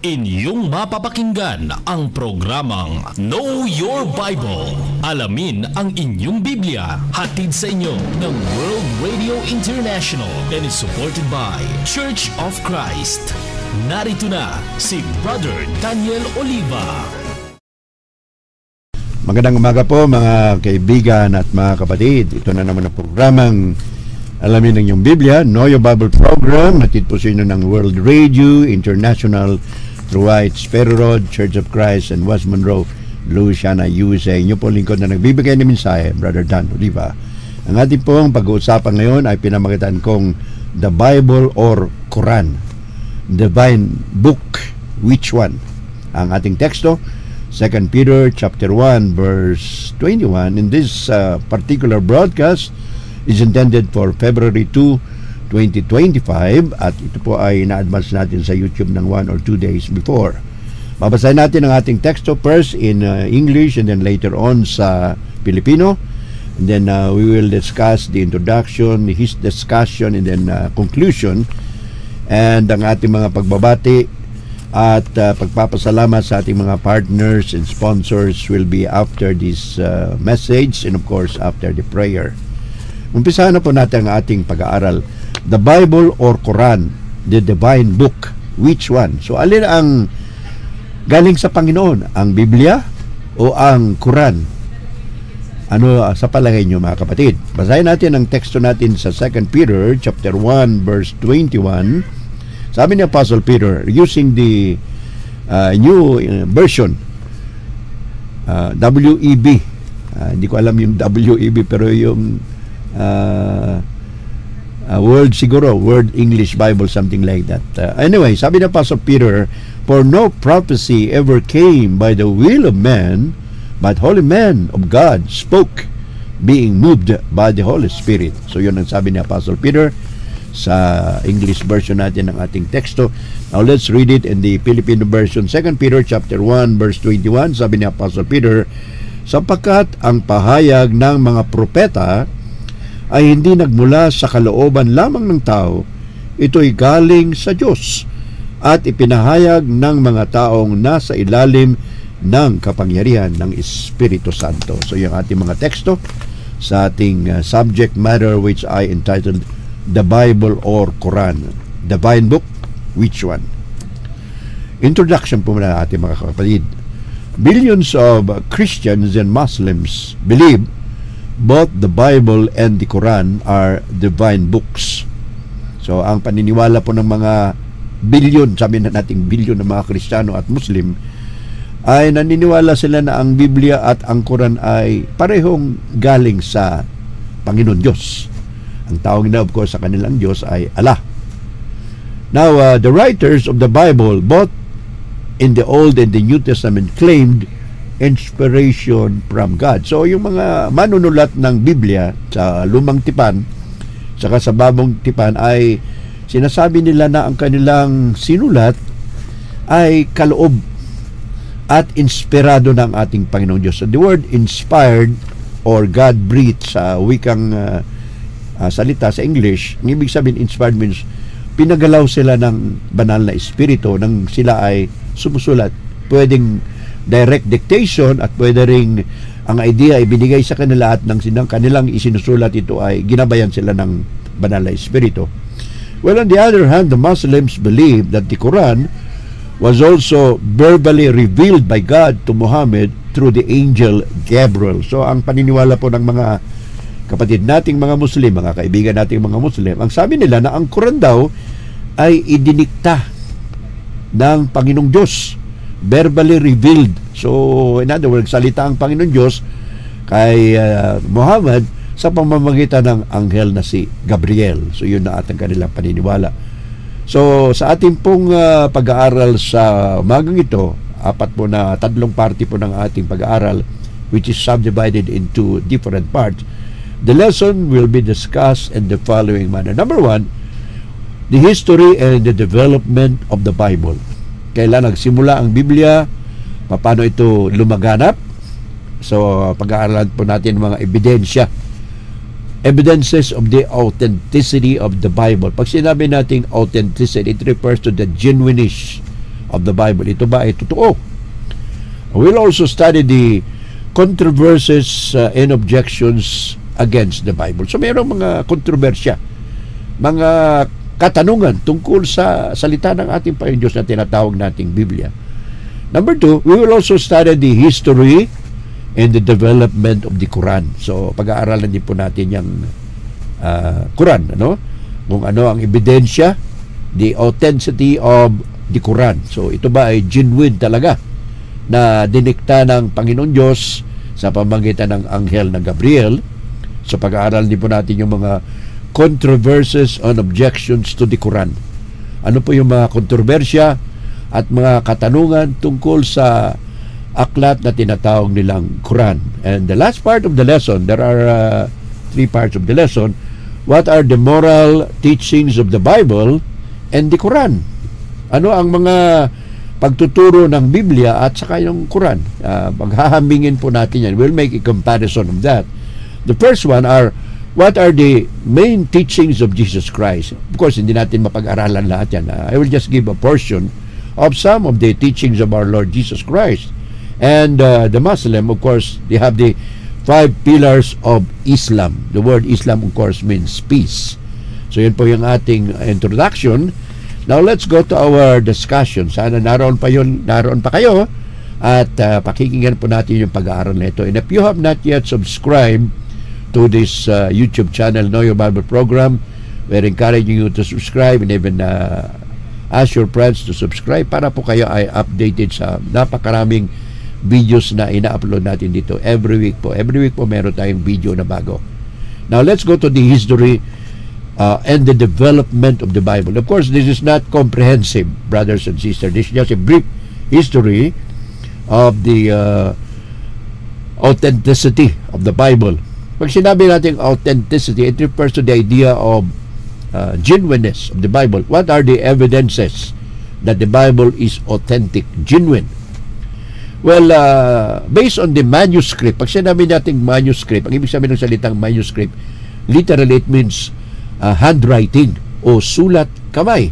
Inyong mapapakinggan ang programang Know Your Bible. Alamin ang inyong Biblia. Hatid sa inyo ng World Radio International and is supported by Church of Christ. Narito na si Brother Daniel Oliva. Magandang umaga po mga kaibigan at mga kapatid. Ito na naman ang programang Alamin ang inyong Biblia, Know Your Bible program. Hatid po sa inyo ng World Radio International through Whites, Ferry Road, Church of Christ, and West Monroe, Louisiana, USA. Inyo po lingkod na nagbibigay ng mensahe, Brother Dan Oliva. Ang ating pong pag-uusapan ngayon ay pinamagitan kong The Bible or Quran. Divine Book, which one? Ang ating teksto, 2 Peter chapter 1, verse 21. In this particular broadcast is intended for February 2, 2025 at ito po ay na-advance natin sa YouTube ng 1 or 2 days before. Babasahin natin ang ating teksto first in English and then later on sa Filipino. And then we will discuss the introduction, his discussion, and then conclusion. And ang ating mga pagbabati at pagpapasalamat sa ating mga partners and sponsors will be after this message and of course after the prayer. Umpisahan na po natin ang ating pag-aaral. The Bible or Quran, the Divine Book, which one? So alin ang galing sa Panginoon? Ang Biblia o ang Quran? Ano sa palagay nyo mga kapatid? Basahin natin ang teksto natin sa 2 Peter chapter 1 verse 21. Sabi ni Apostle Peter using the new version, WEB. Hindi ko alam yung WEB pero yung Word siguro, Word English Bible, something like that. Anyway, sabi ng Apostle Peter, for no prophecy ever came by the will of man, but holy men of God spoke, being moved by the Holy Spirit. So yun ang sabi ni Apostle Peter sa English version natin ng ating teksto. Now let's read it in the Filipino version. 2 Peter chapter 1 verse 21, sabi ni Apostle Peter, sapagkat ang pahayag ng mga propeta ay hindi nagmula sa kalooban lamang ng tao, ito'y galing sa Diyos at ipinahayag ng mga taong nasa ilalim ng kapangyarihan ng Espiritu Santo. So yung ating mga teksto sa ating subject matter which I entitled The Bible or Quran. Divine Book, which one? Introduction po muna ating mga kapatid. Billions of Christians and Muslims believe both the Bible and the Quran are divine books. So ang paniniwala po ng mga bilyon, sabi na nating bilyon ng mga Kristiyano at Muslim, ay naniniwala sila na ang Biblia at ang Quran ay parehong galing sa Panginoon Diyos. Ang tawag na of course sa kanilang Diyos ay Allah. Now the writers of the Bible both in the Old and the New Testament claimed inspiration from God. So yung mga manunulat ng Biblia sa Lumang Tipan saka sa Bagong Tipan ay sinasabi nila na ang kanilang sinulat ay kaloob at inspirado ng ating Panginoong Diyos. So the word inspired or God-breathed sa wikang salita sa English, ang ibig sabihin inspired means pinagalaw sila ng banal na espiritu nang sila ay sumusulat. Pwedeng direct dictation at pwede ring ang idea ay binigay sa kanila at ng kanilang isinusulat ito ay ginabayan sila ng banal na espiritu. Well, on the other hand, the Muslims believe that the Quran was also verbally revealed by God to Muhammad through the angel Gabriel. So ang paniniwala po ng mga kapatid nating mga Muslim, mga kaibigan nating mga Muslim, ang sabi nila na ang Quran daw ay idinikta ng Panginoong Diyos, verbally revealed. So in other words, salita ang Panginoon Diyos kay Muhammad sa pamamagitan ng anghel na si Gabriel. So yun na ating kanilang paniniwala. So sa ating pong pag-aaral sa umagang ito, tatlong parte po ng ating pag-aaral which is subdivided into different parts. The lesson will be discussed in the following manner. Number 1, the history and the development of the Bible. Kailan nagsimula ang Biblia, paano ito lumaganap. So pag-aaralan po natin mga ebidensya, evidences of the authenticity of the Bible. Pag sinabi nating authenticity, it refers to the genuineness of the Bible. Ito ba ay totoo? We'll also study the controversies and objections against the Bible. So mayroong mga kontrobersya, mga katanungan tungkol sa salita ng ating Panginoon Diyos na tinatawag nating Biblia. Number 2, we will also study the history and the development of the Quran. So pag-aaralan din po natin yung Quran, ano? Kung ano ang ebidensya, the authenticity of the Quran. So ito ba ay genuine talaga na dinikta ng Panginoon Diyos sa pamamagitan ng anghel na Gabriel? So pag-aaral din po natin yung mga controversies and objections to the Quran. Ano po yung mga kontrobersya at mga katanungan tungkol sa aklat na tinatawag nilang Quran. And the last part of the lesson, there are 3 parts of the lesson. What are the moral teachings of the Bible and the Quran? Ano ang mga pagtuturo ng Biblia at saka yung Quran? Paghahambingin po natin yan. We'll make a comparison of that. The first one are, what are the main teachings of Jesus Christ? Of course, hindi natin mapag-aralan lahat yan. I will just give a portion of some of the teachings of our Lord Jesus Christ. And the Muslim, of course, they have the 5 pillars of Islam. The word Islam, of course, means peace. So yun po yung ating introduction. Now let's go to our discussion. Sana naroon pa kayo at pakikinggan po natin yung pag-aaral nito. And if you have not yet subscribed to this YouTube channel, Know Your Bible program, we're encouraging you to subscribe and even ask your friends to subscribe para po kayo ay updated sa napakaraming videos na ina-upload natin dito every week po. Every week po meron tayong video na bago. Now let's go to the history and the development of the Bible. Of course, this is not comprehensive, brothers and sisters. This is just a brief history of the authenticity of the Bible. Pag sinabi natin authenticity, it refers to the idea of genuineness of the Bible. What are the evidences that the Bible is authentic, genuine? Well, based on the manuscript, pag sinabi natin manuscript, ang ibig sabihin ng salitang manuscript, literally it means handwriting o sulat kamay.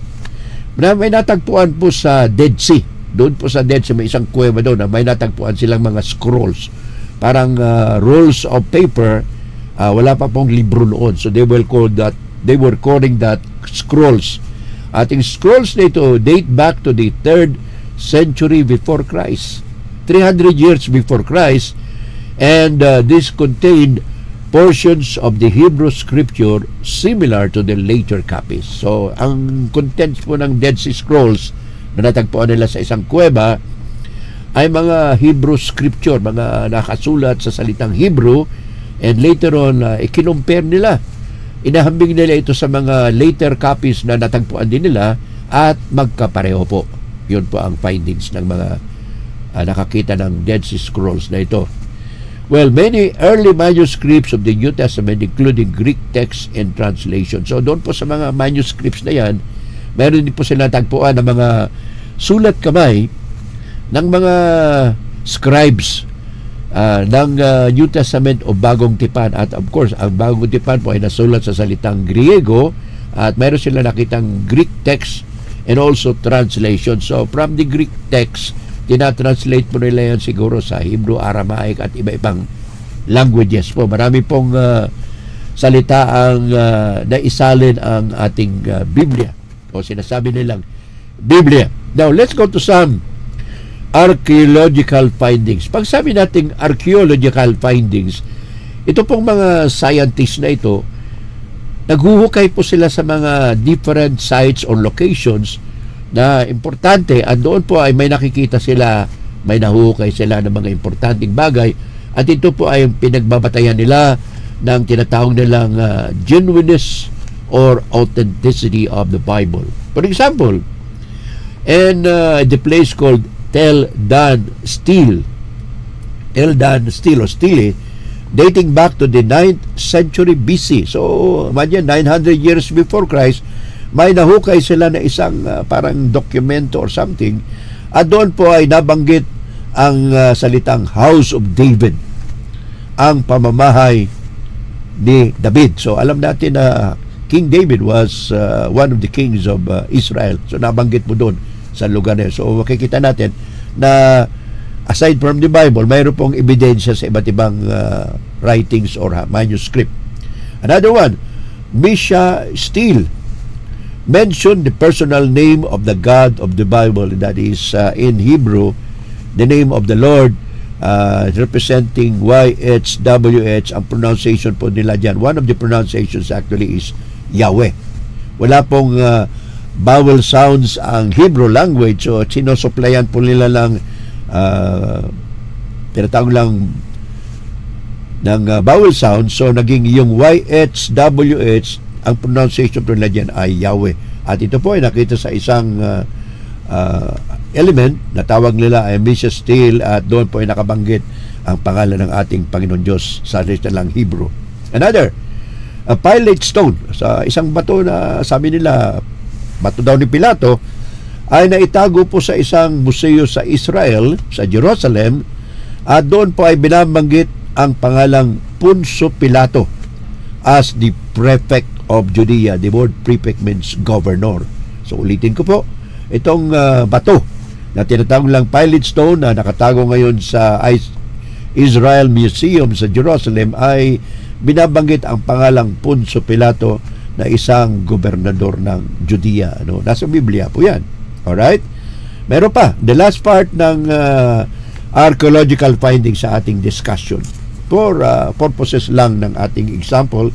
May natagpuan po sa Dead Sea. Doon po sa Dead Sea, may isang kuweba doon na may natagpuan silang mga scrolls. Parang rolls of paper, wala pa pong libro noon. So they were calling that scrolls. Ating scrolls na ito date back to the 3rd century before Christ. 300 years before Christ, and this contained portions of the Hebrew scripture similar to the later copies. So, ang contents po ng Dead Sea Scrolls na natagpuan nila sa isang kuweba ay mga Hebrew scripture, mga nakasulat sa salitang Hebrew, and later on, ikinumpare nila. Inahambing nila ito sa mga later copies na natagpuan din nila at magkapareho po. Yun po ang findings ng mga nakakita ng Dead Sea Scrolls na ito. Well, many early manuscripts of the New Testament, including Greek texts and translation. So, doon po sa mga manuscripts na yan, meron din po sila tagpuan ng mga sulat kamay ng mga scribes ng New Testament o Bagong Tipan. At of course, ang Bagong Tipan po ay nasulat sa salitang Griego at meron sila nakitang Greek text and also translation. So, from the Greek text, tinatranslate po nila yan siguro sa Hebrew, Aramaic at iba-ibang languages po. Marami pong salita ang naisalin ang ating Biblia o sinasabi nilang Biblia. Now, let's go to some archaeological findings. Pag sabi nating archaeological findings, ito pong mga scientists na ito, naghuhukay po sila sa mga different sites or locations na importante, at doon po ay may nakikita sila, may nahuhukay sila ng mga importanteng bagay, at ito po ay pinagbabatayan nila ng tinatawag nilang genuineness or authenticity of the Bible. For example, in the place called Tel Dan Stele o Stele, dating back to the 9th century BC. So, imagine, 900 years before Christ, may nahukay sila na isang parang dokumento or something, at doon po ay nabanggit ang salitang House of David, ang pamamahay ni David. So alam natin na King David was one of the kings of Israel. So nabanggit mo doon sa lugar na yun. So makikita natin na aside from the Bible, mayroon pong ebidensya sa iba't ibang writings or manuscript. Another one, Misha Steele mentioned the personal name of the God of the Bible, that is in Hebrew, the name of the Lord, representing YHWH. Ang pronunciation po nila dyan, one of the pronunciations actually is Yahweh. Wala pong vowel sounds ang Hebrew language, so sinusuplayan po nila lang tinatawag lang ng vowel sound, so naging yung YHWH, ang pronunciation po nila dyan ay Yahweh. At ito po ay nakita sa isang element na tawag nila ay Misha Steele, at doon po ay nakabanggit ang pangalan ng ating Panginoon Diyos sa lang Hebrew. Another, a Pilate stone, sa isang bato na sabi nila bato daw ni Pilato, ay naitago po sa isang museo sa Israel, sa Jerusalem, at doon po ay binabanggit ang pangalang Poncio Pilato as the prefect of Judea. The word prefect means governor. So ulitin ko po, itong bato na tinatawag lang Pilate stone na nakatago ngayon sa Israel Museum sa Jerusalem ay binabanggit ang pangalang Poncio Pilato na isang gobernador ng Judea. Nasa Biblia po yan. Alright? Meron pa, the last part ng archaeological findings sa ating discussion. For purposes lang ng ating example,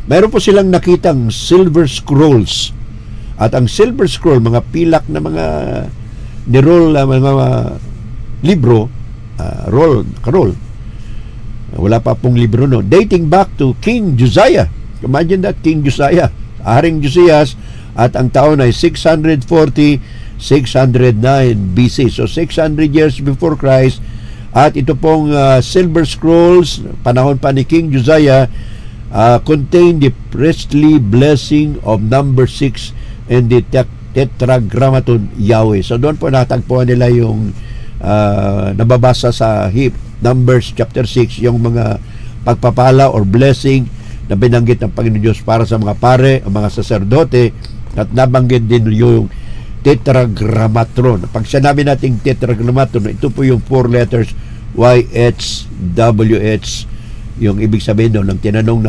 meron po silang nakitang silver scrolls. At ang silver scroll, mga pilak na mga niroll na mga libro, karol. Wala pa pong libro no. Dating back to King Josiah. Imagine that, King Josiah, Haring Josias, at ang taon ay 640-609 BC. So 600 years before Christ. At ito pong silver scrolls, panahon pa ni King Josiah, contain the priestly blessing of number 6 and the tetragrammaton Yahweh. So doon po natagpuan nila yung nababasa sa Numbers chapter 6, yung mga pagpapala or blessing na binanggit ng Panginoon Diyos para sa mga pare, ang mga saserdote, at nabanggit din yung tetragrammaton. Pag sinabi nating tetragrammaton, ito po yung 4 letters YHWH, yung ibig sabihin doon ng tinanong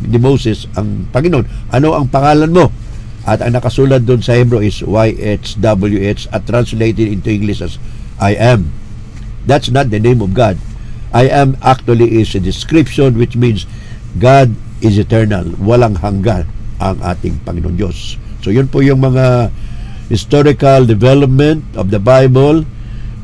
ni Moses ang Panginoon, ano ang pangalan mo? At ang nakasulat doon sa Hebrew is YHWH, at translated into English as I am. That's not the name of God. I am actually is a description, which means God is eternal. Walang hanggan ang ating Panginoon Diyos. So yun po yung mga historical development of the Bible,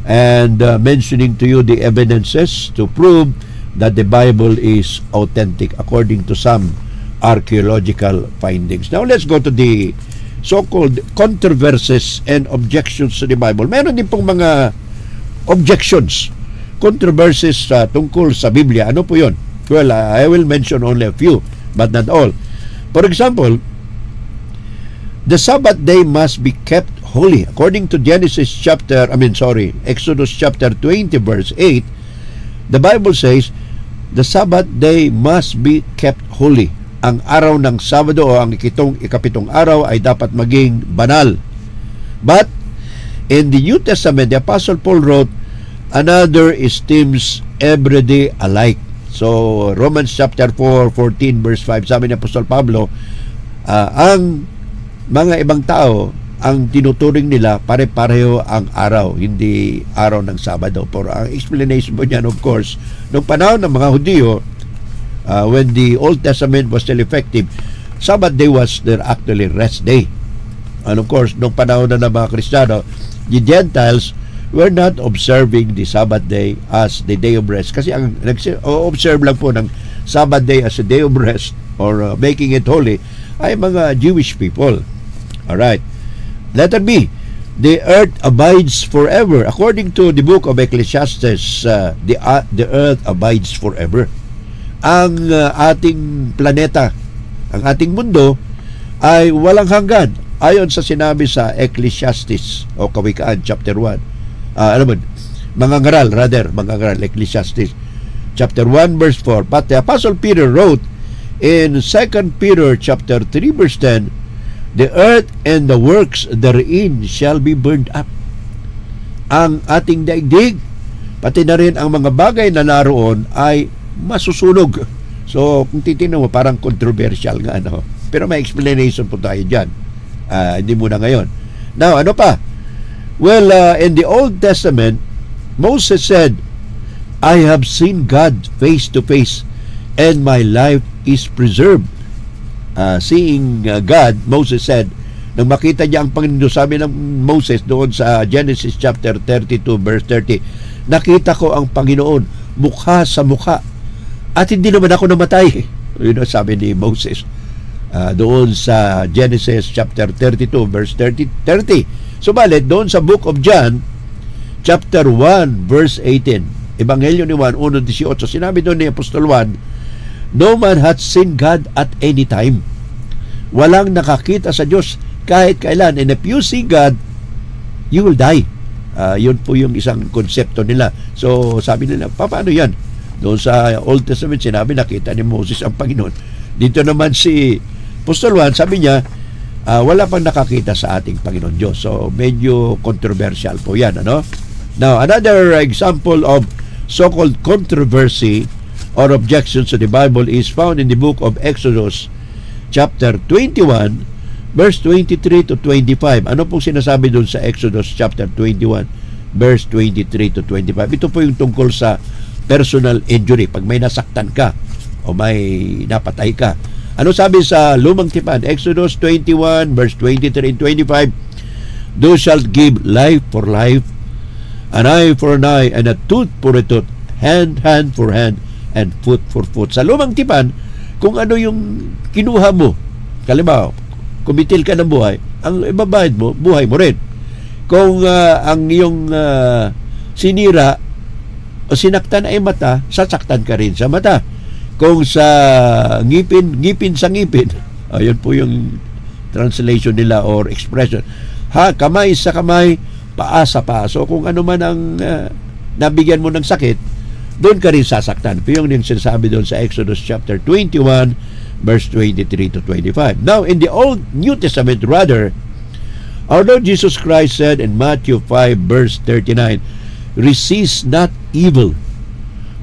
and mentioning to you the evidences to prove that the Bible is authentic according to some archaeological findings. Now let's go to the so-called controversies and objections to the Bible. Meron din pong mga objections, controversies tungkol sa Biblia. Ano po yun? Well, I will mention only a few, but not all. For example, the Sabbath day must be kept holy. According to Exodus chapter 20 verse 8, the Bible says, the Sabbath day must be kept holy. Ang araw ng Sabado o ang ikapitong araw ay dapat maging banal. But in the New Testament, the Apostle Paul wrote, another esteems every day alike. So Romans chapter 4:14 verse 5, sabi ni Apostol Pablo, ang mga ibang tao, ang tinuturing nila pare-pareho ang araw, hindi araw ng Sabado. For ang explanation po niyan, of course, nung panahon ng mga Hudyo, when the Old Testament was still effective, Sabbath day was their actually rest day. And of course, nung panahon na ng mga Kristiyano, the Gentiles were not observing the Sabbath day as the day of rest. Kasi ang observe lang po ng Sabbath day as a day of rest or making it holy ay mga Jewish people. Alright. Letter B. The earth abides forever. According to the book of Ecclesiastes, the earth abides forever. Ang ating planeta, ang ating mundo ay walang hanggan. Ayon sa sinabi sa Ecclesiastes o Kawikaan chapter 1. Mga ngaral, Ecclesiastes chapter 1 verse 4. But the Apostle Peter wrote in 2 Peter chapter 3 verse 10, the earth and the works therein shall be burned up. ang ating daigdig, pati na rin ang mga bagay na naroon ay masusunog. So, kung titingnan mo, parang controversial nga, ano? Pero may explanation po tayo dyan. Hindi muna ngayon. Now, ano pa? Well, in the Old Testament, Moses said, I have seen God face to face and my life is preserved. Seeing God, Moses said, nang makita niya ang Panginoon, sabi ng Moses doon sa Genesis chapter 32 verse 30, nakita ko ang Panginoon mukha sa mukha at hindi naman ako namatay. Yun ang sabi ni Moses doon sa Genesis chapter 32 verse 30. Subalit doon sa Book of John chapter 1 verse 18, Ebanghelyo ni Juan 1:18, sinabi doon ni Apostol Juan, no man hath seen God at any time. Walang nakakita sa Diyos kahit kailan, and if you see God, you will die. Yun po yung isang konsepto nila. So sabi nila, paano yan? Doon sa Old Testament sinabi, nakita ni Moses ang Panginoon. Dito naman si Apostol Juan, sabi niya, wala pang nakakita sa ating Panginoon Diyos. So medyo controversial po yan, ano? Now, another example of so-called controversy or objections to the Bible is found in the book of Exodus chapter 21 verse 23 to 25. Ano pong sinasabi doon sa Exodus chapter 21 verse 23 to 25? Ito po yung tungkol sa personal injury. Pag may nasaktan ka o may napatay ka. Ano sabi sa Lumang Tipan? Exodus 21 verse 23 and 25. Thou shalt give life for life, an eye for an eye, and a tooth for a tooth, hand for hand, and foot for foot. Sa Lumang Tipan, kung ano yung kinuha mo, kalimbaw, kumitil ka ng buhay, ang ibabayad mo, buhay mo rin. Kung ang iyong sinira o sinaktan ay mata, sasaktan ka rin sa mata. Kung sa ngipin sa ngipin, ayun po yung translation nila or expression. Kamay sa kamay, paa sa paa. So kung ano man ang nabigyan mo ng sakit, doon ka rin sasaktan. Pero yung sinasabi doon sa Exodus chapter 21 verse 23 to 25. Now, in the Old New Testament, rather, our Lord Jesus Christ said in Matthew 5 verse 39, resist not evil.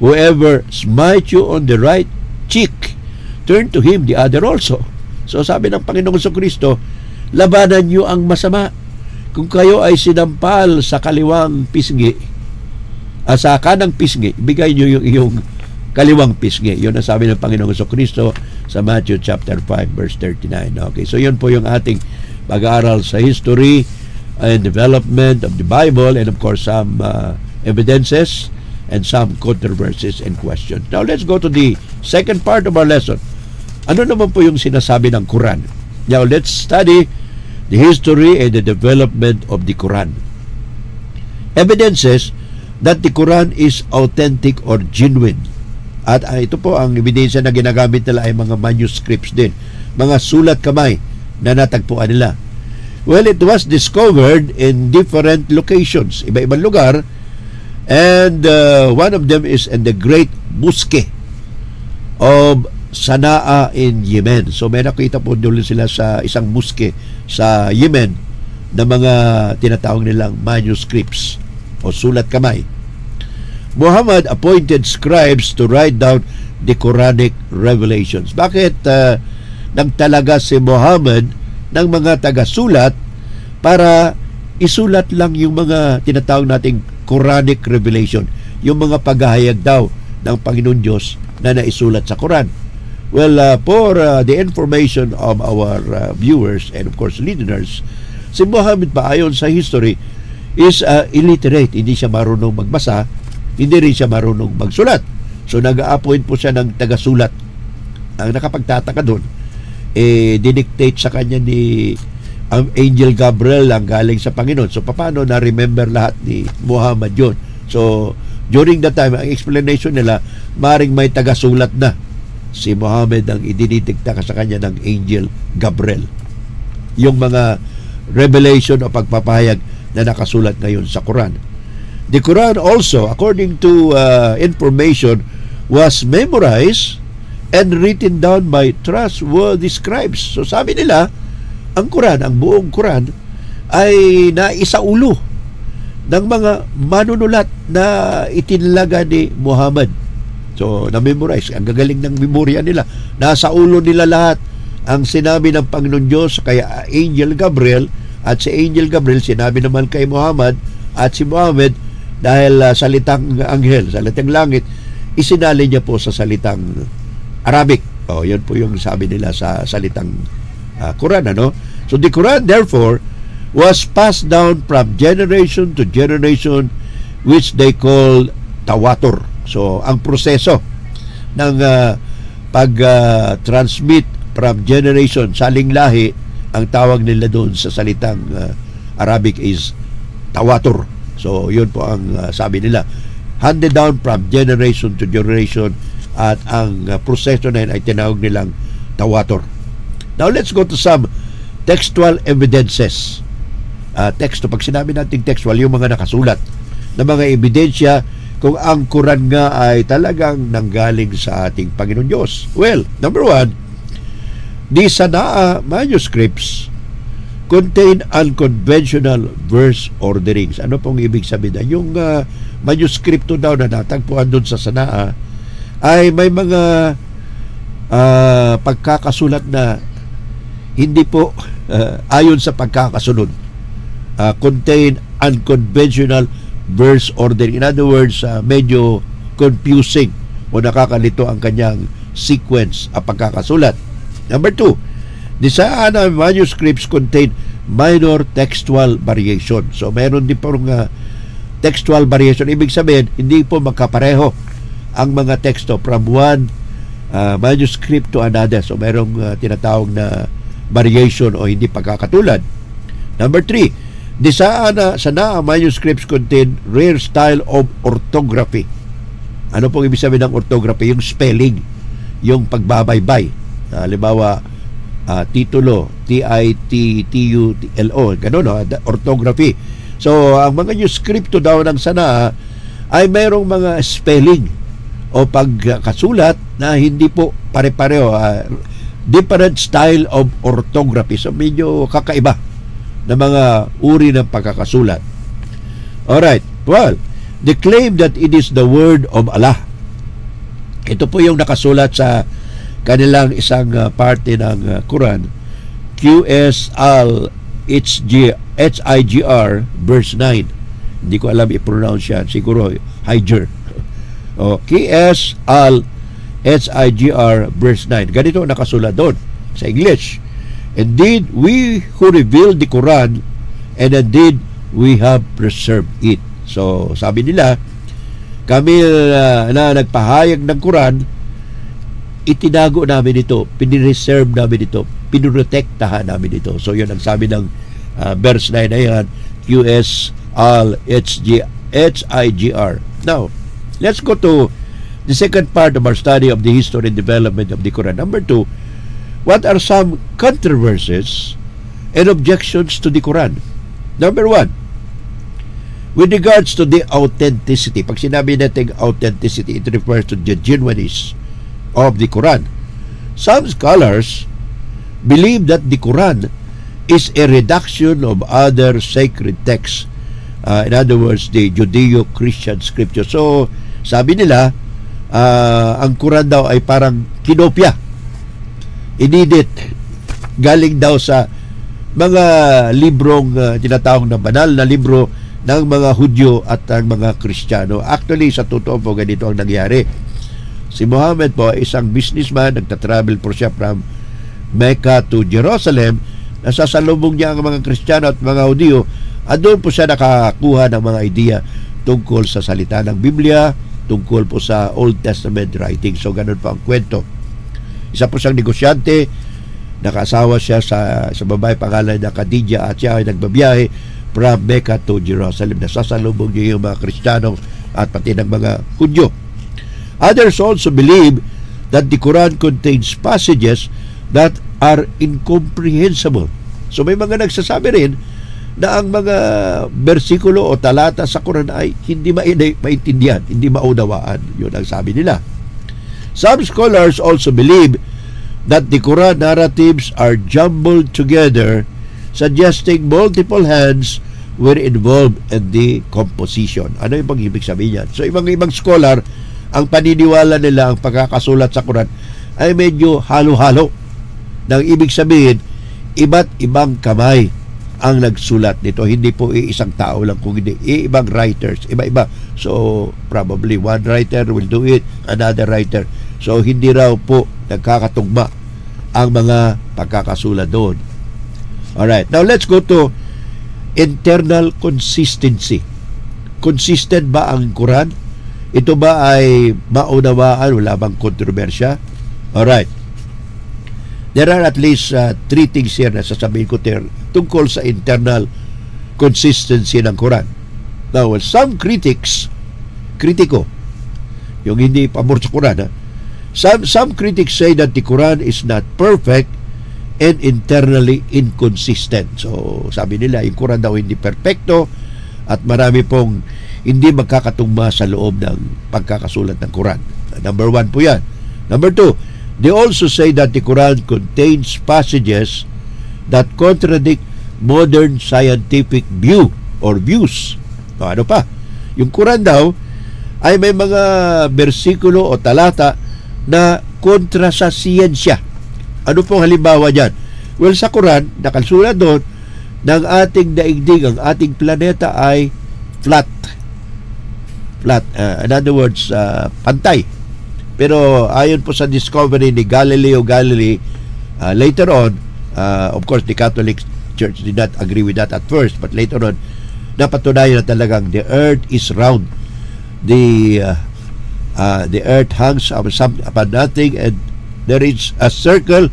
Whoever smite you on the right cheek, turn to him the other also. So sabi ng Panginoong Jesucristo, labanan niyo ang masama. Kung kayo ay sinampal sa kaliwang pisngi, sa kanang pisngi, ibigay niyo yung iyong kaliwang pisngi. Yun ang sabi ng Panginoong Jesucristo sa Matthew chapter 5 verse 39. Okay, so yun po yung ating pag-aaral sa history and development of the Bible, and of course some evidences and some controversies and questions. Now let's go to the second part of our lesson. Ano naman po yung sinasabi ng Quran? Now let's study the history and the development of the Quran. Evidences that the Quran is authentic or genuine. At ito po ang ebidensya na ginagamit nila ay mga manuscripts din, mga sulat kamay na natagpuan nila. Well, it was discovered in different locations, iba-ibang lugar, and one of them is in the Great Mosque of Sana'a in Yemen. So may nakita po doon sila sa isang mosque sa Yemen na mga tinatawag nilang manuscripts o sulat kamay. Muhammad appointed scribes to write down the Quranic revelations. Bakit nagtalaga si Muhammad ng mga taga-sulat para isulat lang yung mga tinatawag nating Quranic revelation, yung mga paghahayag daw ng Panginoon Diyos na naisulat sa Quran. Well, for the information of our viewers and of course listeners, si Muhammad pa ayon sa history is illiterate. Hindi siya marunong magbasa, hindi rin siya marunong magsulat. So nag-a-appoint po siya ng taga-sulat. Ang nakapagtataka doon, didictate sa kanya ni ang Angel Gabriel ang galing sa Panginoon. So paano na-remember lahat ni Muhammad yun? So during that time, ang explanation nila, maring may taga-sulat na si Muhammad ang idinidikta sa kanya ng Angel Gabriel. Yung mga revelation o pagpapahayag na nakasulat ngayon sa Quran. The Quran also, according to information, was memorized and written down by trustworthy scribes. So sabi nila, ang Quran, ang buong Quran, ay naisaulo ng mga manunulat na itinalaga ni Muhammad. So, na-memorize. Ang gagaling ng memorya nila. Nasa ulo nila lahat ang sinabi ng Panginoon Diyos kay Angel Gabriel, at si Angel Gabriel sinabi naman kay Muhammad, at si Muhammad dahil salitang anghel, salitang langit, isinali niya po sa salitang Arabic. Yun po yung sabi nila sa salitang Quran, ano? So the Quran therefore was passed down from generation to generation, which they call tawatur. So ang proseso ng pag-transmit from generation, saling lahi, ang tawag nila doon sa salitang Arabic is tawatur. So yun po ang sabi nila, handed down from generation to generation, at ang proseso na yun ay tinawag nilang tawatur. Now let's go to some textual evidences. Teksto, pag sinabi natin textual, yung mga nakasulat na mga ebidensya kung ang Quran nga ay talagang nanggaling sa ating Panginoon Diyos. Well, number one, the Sanaa manuscripts contain unconventional verse orderings. Ano pong ibig sabihin? Yung manuskripto daw na natagpuan doon sa Sanaa ay may mga pagkakasulat na hindi po ayon sa pagkakasunod. Contain unconventional verse ordering. In other words, medyo confusing o nakakalito ang kanyang sequence at pagkakasulat. Number two, the Sanaa manuscripts contain minor textual variation. So, meron din po textual variation. Ibig sabihin, hindi po magkapareho ang mga teksto from one manuscript to another. So, merong tinatawag na variation o hindi pagkakatulad. Number three, the Sanaa manuscripts contain rare style of orthography. Ano pong ibig sabihin ng orthography? Yung spelling, yung pagbabaybay. Halimbawa, titulo, T-I-T-T-U-L-O, gano'n, no? Orthography. So, ang mga manuskripto daw ng Sanaa ay mayroong mga spelling o pagkasulat na hindi po pare-pareho. Different style of orthography. So, medyo kakaiba na mga uri ng pagkakasulat. Alright. Well, they claim that it is the word of Allah. Ito po yung nakasulat sa kanilang isang parte ng Quran, QSL-HIGR verse 9. Hindi ko alam i-pronounce yan. Siguro Higer. QSL-HIGR verse 9. Ganito nakasulat doon sa English. Indeed, we who revealed the Quran, and indeed, we have preserved it. So, sabi nila, kami na nagpahayag ng Quran, itinago namin ito, pinireserve namin ito, pinurotektahan namin ito. So, yun ang sabi ng verse 9 na yan, QSL-HIGR. Now, let's go to the second part of our study of the history and development of the Quran. Number two, what are some controversies and objections to the Quran? Number one, with regards to the authenticity. Pag sinabi natin authenticity, it refers to the genuineness of the Quran. Some scholars believe that the Quran is a reduction of other sacred texts. In other words, the Judeo-Christian scripture. So, sabi nila, ang Quran daw ay parang kinopya. Inedit. Galing daw sa mga librong tinatawag na banal na libro ng mga Hudyo at ng mga Kristiyano. Actually, sa totoo po, ganito ang nangyari. Si Muhammad po, isang businessman, nagtatravel po siya from Mecca to Jerusalem. Nasasalubong niya ang mga Kristiyano at mga Hudyo, at doon po siya nakakuha ng mga idea tungkol sa salita ng Biblia, tungkol po sa Old Testament writing. So, ganun po ang kwento. Isa po siyang negosyante, nakasawa siya sa babae pangalan na Khadija, at siya ay nagbabiyahe from Mecca to Jerusalem. Nasasalubong niya yung mga Kristiyano at pati ng mga Hudyo. Others also believe that the Quran contains passages that are incomprehensible. So may mga nagsasabi rin na ang mga bersikulo o talata sa Quran ay hindi maintindihan, hindi maunawaan. Yun ang sabi nila. Some scholars also believe that the Quran narratives are jumbled together, suggesting multiple hands were involved in the composition. Ano yung ibig sabihin yan? So, ibang scholar, ang paniniwala nila ang pagkakasulat sa Quran ay medyo halo-halo. Nang ibig sabihin, iba't ibang kamay ang nagsulat nito. Hindi po isang tao lang, kung hindi ibang writers, iba-iba. So, probably one writer will do it, another writer. So, hindi raw po nagkakatugma ang mga pagkakasulat doon. Alright, now let's go to internal consistency. Consistent ba ang Quran? Ito ba ay maunawaan? Wala bang kontrobersya? Alright. There are at least 3 things here na sasabihin ko tungkol sa internal consistency ng Quran. Now, some kritiko, yung hindi pabor sa Quran, some critics say that the Quran is not perfect and internally inconsistent. So, sabi nila, yung Quran daw hindi perfecto at marami pong hindi magkakatugma sa loob ng pagkakasulat ng Quran. Number 1 po yan. Number 2, they also say that the Quran contains passages that contradict modern scientific view or views. O, ano pa? Yung Quran daw ay may mga bersikulo o talata na kontra sa siyensya. Ano pong halimbawa dyan? Well, sa Quran, nakasulat doon ng ating daigdig, ang ating planeta ay flat. In other words, pantay. Pero ayon po sa discovery ni Galileo Galilei, later on, of course, the Catholic Church did not agree with that at first, but later on, napatunayan na talagang the earth is round. The earth hangs upon nothing and there is a circle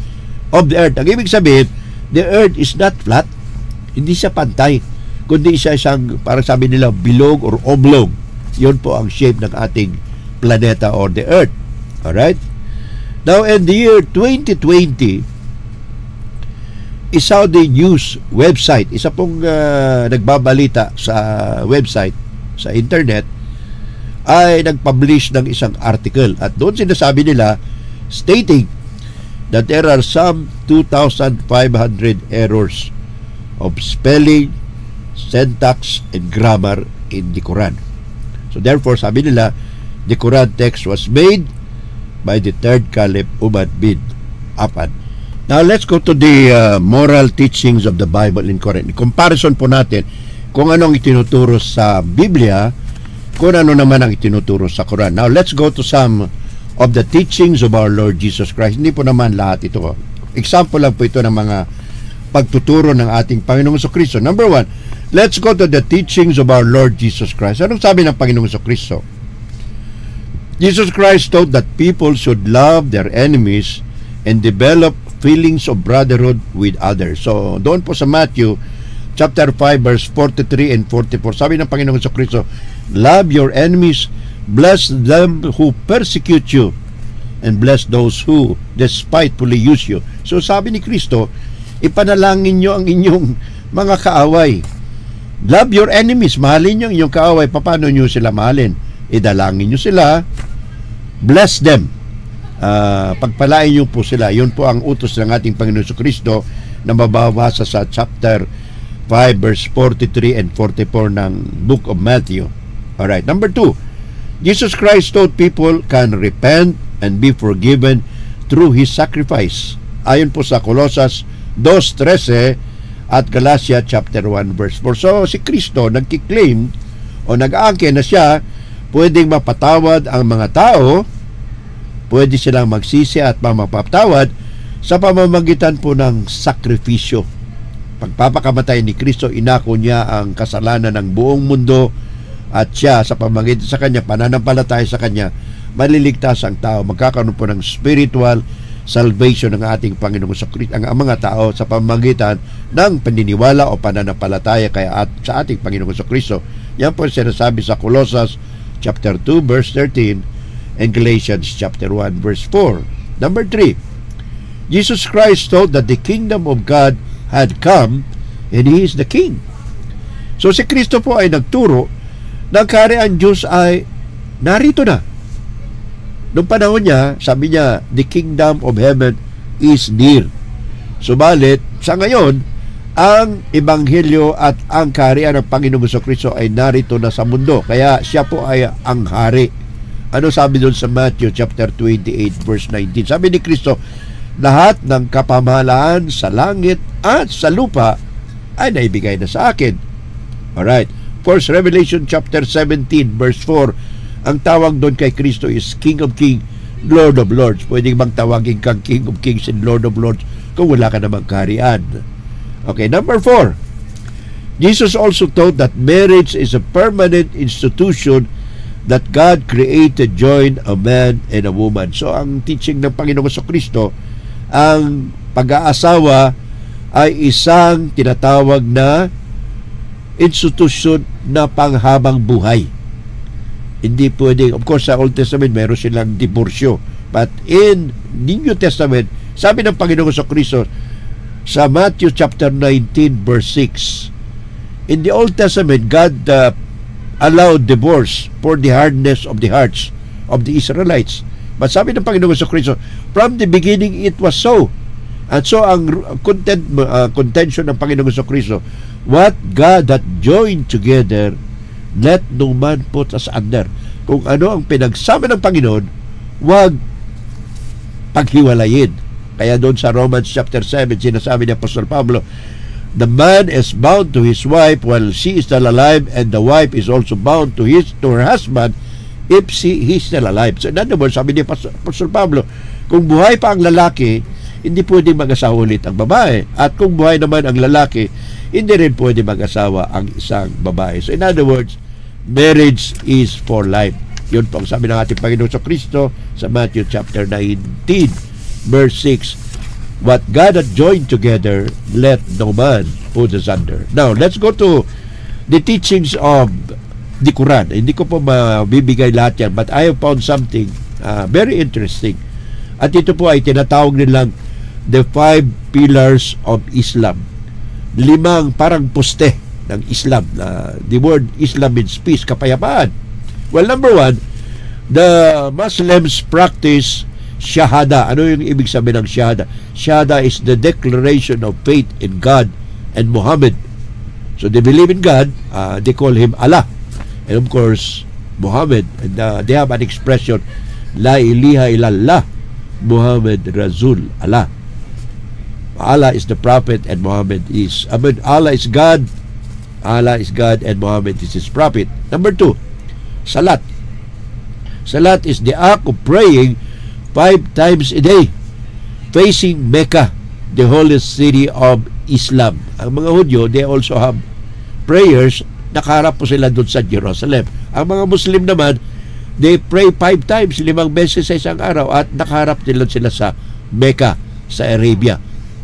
of the earth. Ang ibig sabihin, the earth is not flat. Hindi siya pantay, kundi siya isang, parang sabi nila, bilog or oblong. Yun po ang shape ng ating planeta or the earth. Alright? Now, in the year 2020, isa the news website, isa pong nagbabalita sa website, sa internet, ay nag-publish ng isang article. At doon sinasabi nila, stating that there are some 2,500 errors of spelling, syntax, and grammar in the Quran. So therefore, sabi nila, the Quran text was made by the third Caliph Umar bin Affan. Now, let's go to the moral teachings of the Bible in Quran. Comparison po natin kung anong itinuturo sa Biblia, kung ano naman ang itinuturo sa Quran. Now, let's go to some of the teachings of our Lord Jesus Christ. Hindi po naman lahat ito. Example lang po ito ng mga pagtuturo ng ating Panginoong Jesucristo. Number 1, let's go to the teachings of our Lord Jesus Christ. Anong sabi ng Panginoong Jesucristo? Jesus Christ taught that people should love their enemies and develop feelings of brotherhood with others. So, doon po sa Matthew chapter 5 verse 43 and 44, sabi ng Panginoong Jesucristo, love your enemies, bless them who persecute you, and bless those who despitefully use you. So, sabi ni Kristo, ipanalangin nyo ang inyong mga kaaway. Love your enemies. Mahalin nyo ang inyong kaaway. Paano nyo sila mahalin? Idalangin nyo sila. Bless them. Pagpalain nyo po sila. Yun po ang utos ng ating Panginoon Jesucristo na mababasa sa chapter 5 verse 43 and 44 ng Book of Matthew. Alright. Number 2, Jesus Christ taught people can repent and be forgiven through His sacrifice. Ayon po sa Colosas 2:13 at Galatia chapter 1 verse 4. So si Kristo nagki-claim o nag-aangkin na siya pwedeng mapatawad ang mga tao, pwede silang magsisi at mapapatawad sa pamamagitan po ng sakripisyo. Pagpapakamatay ni Kristo, inako niya ang kasalanan ng buong mundo at siya sa pamamagitan sa kanya, pananampalataya sa kanya, maliligtas ang tao. Magkakaroon po ng spiritual salvation ng ating Panginoong Jesucristo, ang mga tao sa pamamagitan ng paniniwala o pananampalataya sa ating Panginoong Jesucristo. Yan po sinasabi sa Colossus chapter 2 verse 13 and Galatians chapter 1 verse 4. Number 3, Jesus Christ taught that the kingdom of God had come and He is the King. So si Kristo po ay nagturo na ang kaharian Diyos ay narito na. Noong panahon niya, sabi niya, the kingdom of heaven is near. Subalit, sa ngayon, ang Ebanghelyo at ang kaharian ng Panginoong Jesucristo ay narito na sa mundo. Kaya siya po ay ang hari. Ano sabi doon sa Matthew chapter 28 verse 19? Sabi ni Kristo, lahat ng kapamahalaan sa langit at sa lupa ay naibigay na sa akin. Alright. Of course, Revelation chapter 17 verse 4, ang tawag doon kay Kristo is King of Kings, Lord of Lords. Pwede bang tawagin kang King of Kings and Lord of Lords kung wala ka namang kaharian? Okay, number 4. Jesus also taught that marriage is a permanent institution that God created, joined a man and a woman. So, ang teaching ng Panginoong Jesucristo, ang pag-aasawa ay isang tinatawag na institution na panghabang buhay. Hindi pwedeng, of course, sa Old Testament, meron silang diborsyo. But in New Testament, sabi ng Panginoong Jesucristo, sa Matthew chapter 19 verse 6, in the Old Testament, God allowed divorce for the hardness of the hearts of the Israelites. But sabi ng Panginoong Jesucristo, from the beginning it was so. And so ang contention ng Panginoong Jesucristo, what God hath joined together, let no man put asunder. Kung ano ang pinagsama ng Panginoon, wag paghiwalayin. Kaya doon sa Romans chapter 7, sinasabi ni Apostol Pablo, the man is bound to his wife while she is still alive, and the wife is also bound to her husband if he is still alive. So in other words, sabi ni Apostol Pablo, kung buhay pa ang lalaki, hindi pwede mag-asawa ulit ang babae. At kung buhay naman ang lalaki, hindi rin pwede mag-asawa ang isang babae. So in other words, marriage is for life. Yun po ang sabi ng ating Panginoon sa Kristo sa Matthew chapter 19 verse 6, what God hath joined together, let no man put asunder. Now, let's go to the teachings of the Quran. Hindi ko po mabibigay lahat yan, but I have found something very interesting. At ito po ay tinatawag nilang the 5 pillars of Islam. 5 parang poste ng Islam. The word Islam means peace, kapayapaan. Well, number 1, the Muslims practice Shahada. Ano yung ibig sabihin ng Shahada? Shahada is the declaration of faith in God and Muhammad. So they believe in God, they call him Allah. And of course, Muhammad, and they have an expression, La ilaha illallah, Muhammad Rasul Allah. Allah is the prophet and Muhammad is, Allah is God, and Muhammad is his prophet. Number 2, Salat. Salat is the act of praying 5 times a day facing Mecca, the holy city of Islam. Ang mga Hudyo, they also have prayers, nakaharap po sila doon sa Jerusalem. Ang mga Muslim naman, they pray 5 times, 5 beses sa isang araw, at nakaharap nila sila sa Mecca, sa Arabia,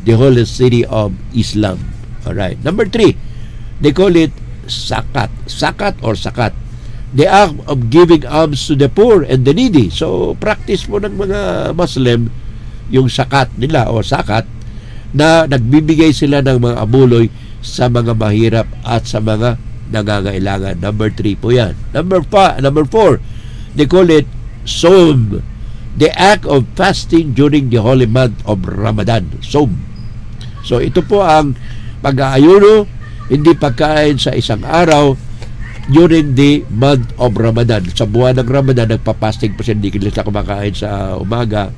the holy city of Islam. Alright. Number 3, they call it Zakat. Zakat or Zakat, the act of giving alms to the poor and the needy. So, practice po ng mga Muslim yung zakat nila o zakat, na nagbibigay sila ng mga abuloy sa mga mahirap at sa mga nangangailangan. Number 3 po yan. Number 4, they call it Som, the act of fasting during the holy month of Ramadan. Som. So, ito po ang pag-aayuno, hindi pagkain sa isang araw during the month of Ramadan. Sa buwan ng Ramadan, nagpapasting po sila, hindi sila kumakain sa umaga,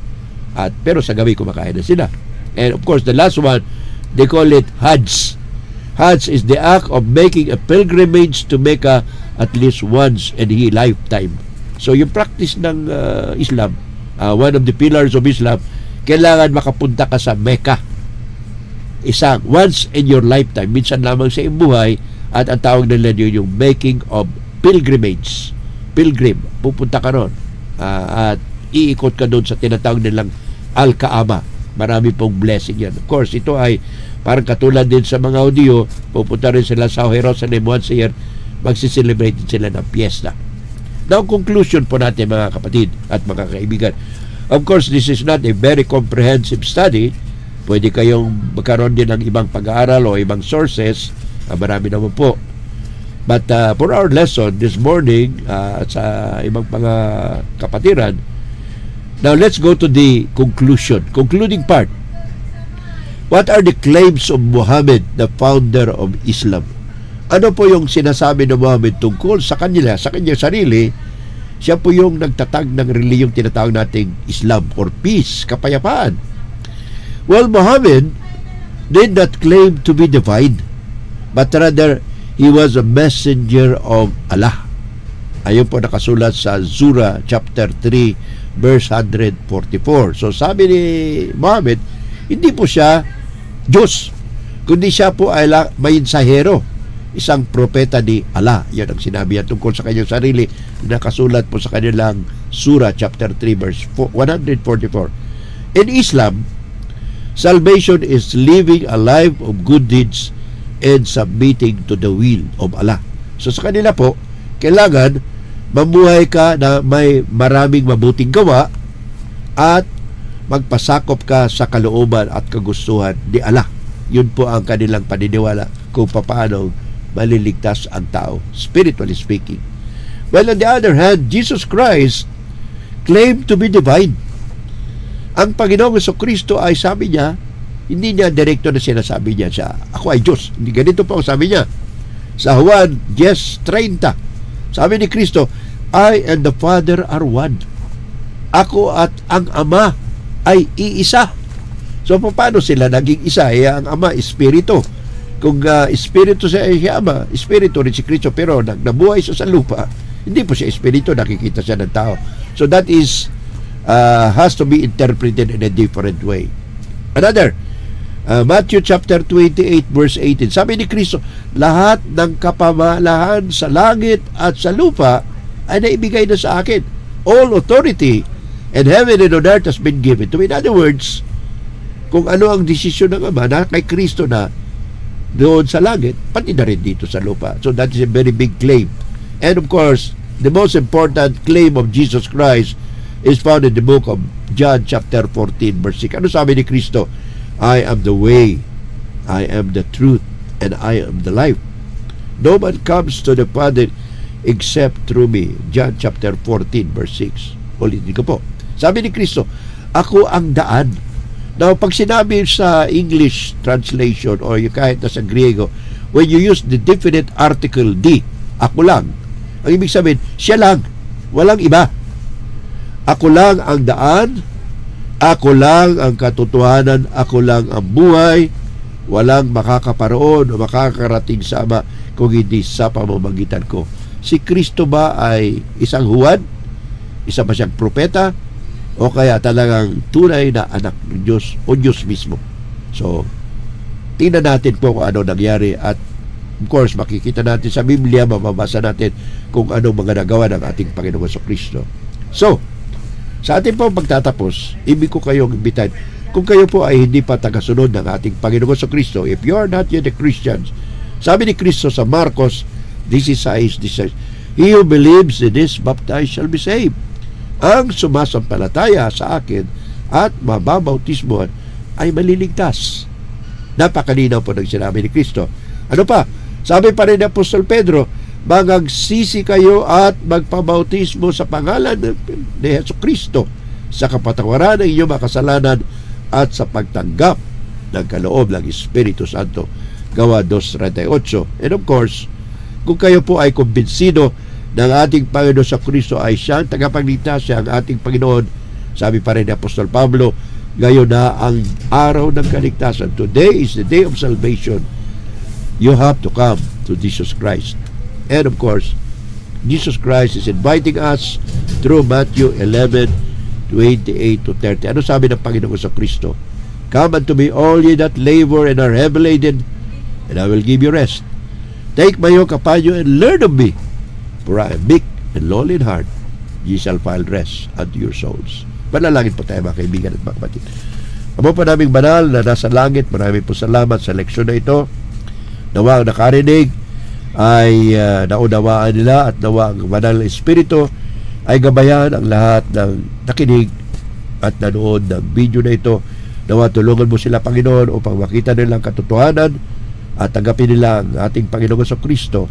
pero sa gabi kumakain na sila. And of course, the last one, they call it Hajj. Hajj is the act of making a pilgrimage to Mecca at least once in a lifetime. So yung practice ng Islam, one of the pillars of Islam, kailangan makapunta ka sa Mecca once in your lifetime, minsan lamang sa iyong buhay. At ang tawag nila yun yung making of pilgrimage. Pilgrim, pupunta ka ron at iikot ka doon sa tinatawag nilang Al-Kaaba. Marami pong blessing yan. Of course, ito ay parang katulad din sa mga Hudyo, pupunta rin sila sa Jerusalem once a year, magsiselebrate sila ng piyesta. Now, conclusion po natin mga kapatid at mga kaibigan. Of course, this is not a very comprehensive study. Pwede kayong magkaroon din ng ibang pag-aaral o ibang sources. Marami naman po. But for our lesson this morning sa ibang mga kapatiran, now let's go to the conclusion. Concluding part. What are the claims of Muhammad, the founder of Islam? Ano po yung sinasabi ng Muhammad tungkol sa kanyang sarili? Siya po yung nagtatag ng reliyong tinatawag nating Islam or peace, kapayapaan. Well, Muhammad did not claim to be divine, but rather he was a messenger of Allah. Ayun po nakasulat sa Surah chapter 3 verse 144. So sabi ni Muhammad, hindi po siya Diyos, kundi siya po ay mensahero, isang propeta ni Allah. Yan ang sinabi niya tungkol sa kanyang sarili, nakasulat po sa kanilang Surah chapter 3 verse 144. In Islam, salvation is living a life of good deeds and submitting to the will of Allah. So sa kanila po, kailangan mamuhay ka na may maraming mabuting gawa at magpasakop ka sa kalooban at kagustuhan ni Allah. Yun po ang kanilang paniniwala kung paano maliligtas ang tao, spiritually speaking. Well, on the other hand, Jesus Christ claimed to be divine. Ang Panginoong Jesucristo ay sabi niya, hindi niya direkto na sinasabi niya siya, ako ay Diyos. Hindi ganito po ang sabi niya. Sa Juan 10:30, sabi ni Kristo, I and the Father are one. Ako at ang Ama ay iisa. So, paano sila naging isa? Ang Ama, Espiritu. Kung Espiritu siya Ama, Espiritu rin si Kristo, pero nabuhay siya sa lupa, hindi po siya Espiritu, nakikita siya ng tao. So, that is has to be interpreted in a different way. Another, Matthew chapter 28 verse 18. Sabi ni Kristo, lahat ng kapamalahan sa langit at sa lupa ay naibigay na sa akin. All authority in heaven and on earth has been given to me. In other words, kung ano ang desisyon ng Ama na kay Kristo na doon sa langit, pati na rin dito sa lupa. So that is a very big claim. And of course, the most important claim of Jesus Christ is found in the book of John chapter 14 verse 6. Ano sabi ni Kristo? I am the way, I am the truth, and I am the life. No man comes to the Father except through me. John chapter 14 verse 6. Ulitin ko po. Sabi ni Kristo, ako ang daan. Now, pag sinabi sa English translation or kahit na sa Griego, when you use the definite article di, ako lang, ang ibig sabihin, siya lang, walang iba. Ako lang ang daan, ako lang ang katotohanan, ako lang ang buhay, walang makakaparoon o makakarating sa Ama kung hindi sa pamamagitan ko. Si Kristo ba ay isang Juan? Isa ba siyang propeta? O kaya talagang tunay na anak ng Diyos o Diyos mismo? So, tingnan natin po kung ano nangyari at of course, makikita natin sa Biblia, mababasa natin kung ano mga nagawa ng ating Panginoong Jesucristo. So, sa ating pong pagtatapos, ibig ko kayong imbitahin, kung kayo po ay hindi pa tagasunod ng ating Panginoong Jesucristo, if you are not yet a Christian, sabi ni Kristo sa Marcos 16:16, he who believes in this baptized shall be saved. Ang sumasampalataya sa akin at mababautismohan ay maliligtas. Napakalinaw po ng sinabi ni Kristo. Ano pa? Sabi pa rin ni Apostol Pedro, magagsisi kayo at magpabautismo sa pangalan ni Jesucristo sa kapatawaran ng inyong makasalanan at sa pagtanggap ng kaloob ng Espiritu Santo. Gawa 2:38. And of course, kung kayo po ay kumbinsido ng ating Panginoon sa Kristo ay siyang tagapagligtas, siya ang ating Panginoon, sabi pa rin ni Apostol Pablo, ngayon na ang araw ng kaligtasan. Today is the day of salvation. You have to come to Jesus Christ. And of course, Jesus Christ is inviting us through Matthew 11:28-30. Ano sabi ng Panginoon sa Kristo? Come unto me, all ye that labor and are heavy laden, and I will give you rest. Take my yoke upon you and learn of me, for I am meek and lowly in heart. Ye shall find rest unto your souls. Panalangin po tayo mga kaibigan at mga kapatid. Ama po naming banal na nasa langit, maraming po salamat sa leksyon na ito. Nawa ang nakarinig ay naunawaan nila at nawa ang banal na Espiritu ay gabayan ang lahat ng nakinig at nanood ng video na ito. Nawa tulungan mo sila, Panginoon, upang makita nilang katotohanan at tanggapin nila ang ating Panginoon sa Kristo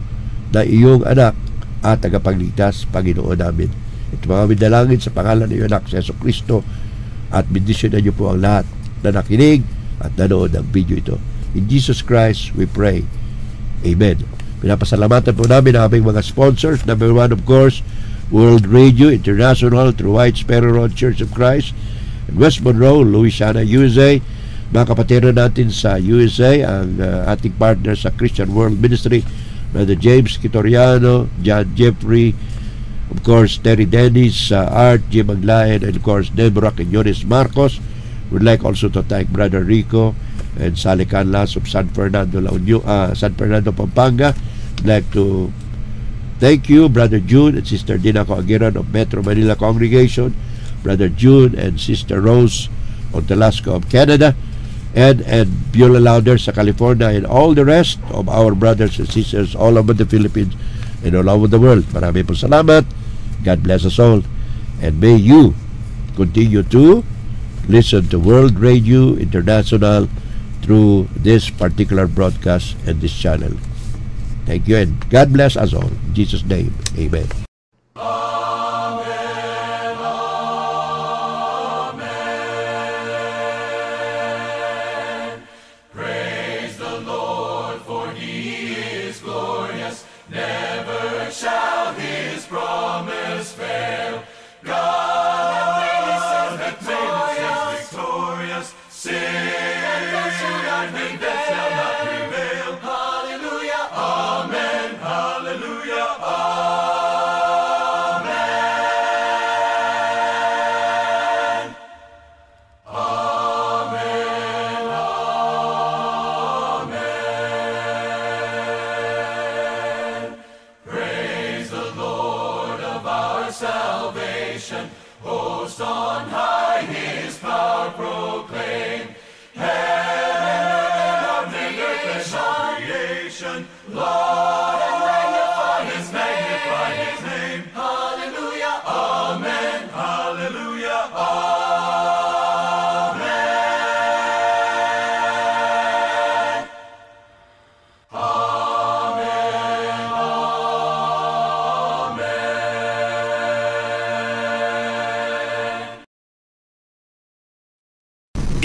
na iyong anak at tagapagligtas, Panginoon namin. Ito mga midalangin sa pangalan ng iyong anak sa Jesucristo at bendisyonan niyo po ang lahat na nakinig at nanood ng video ito. In Jesus Christ we pray. Amen. Pinapasalamatan po namin ang aming mga sponsors. Number one, of course, World Radio International through White Sparrow Road Church of Christ in West Monroe, Louisiana, USA. Mga kapatero natin sa USA, ang ating partner sa Christian World Ministry, Brother James Kitoriano, John Jeffrey, of course, Terry Dennis, Art, Jim Maglayan, and of course, Deborah Quinones Marcos. We'd like also to thank Brother Rico and Sally Canlas of San Fernando, Pampanga. We'd like to thank you, Brother June and Sister Dina Coagiran of Metro Manila Congregation, Brother June and Sister Rose of Talasco of Canada, and Beulah Lauder sa California, and all the rest of our brothers and sisters all over the Philippines and all over the world. Marami po salamat. God bless us all. And may you continue to listen to World Radio International through this particular broadcast and this channel. Thank you, and God bless us all. In Jesus' name, amen.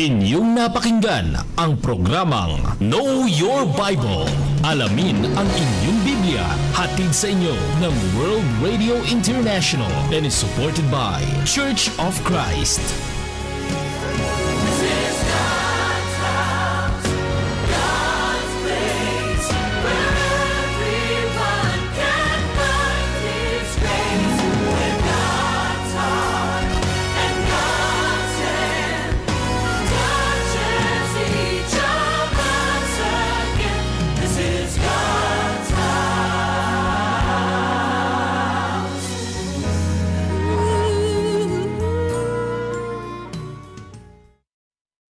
Inyong napakinggan ang programang Know Your Bible. Alamin ang inyong Biblia. Hatid sa inyo ng World Radio International and is supported by Church of Christ.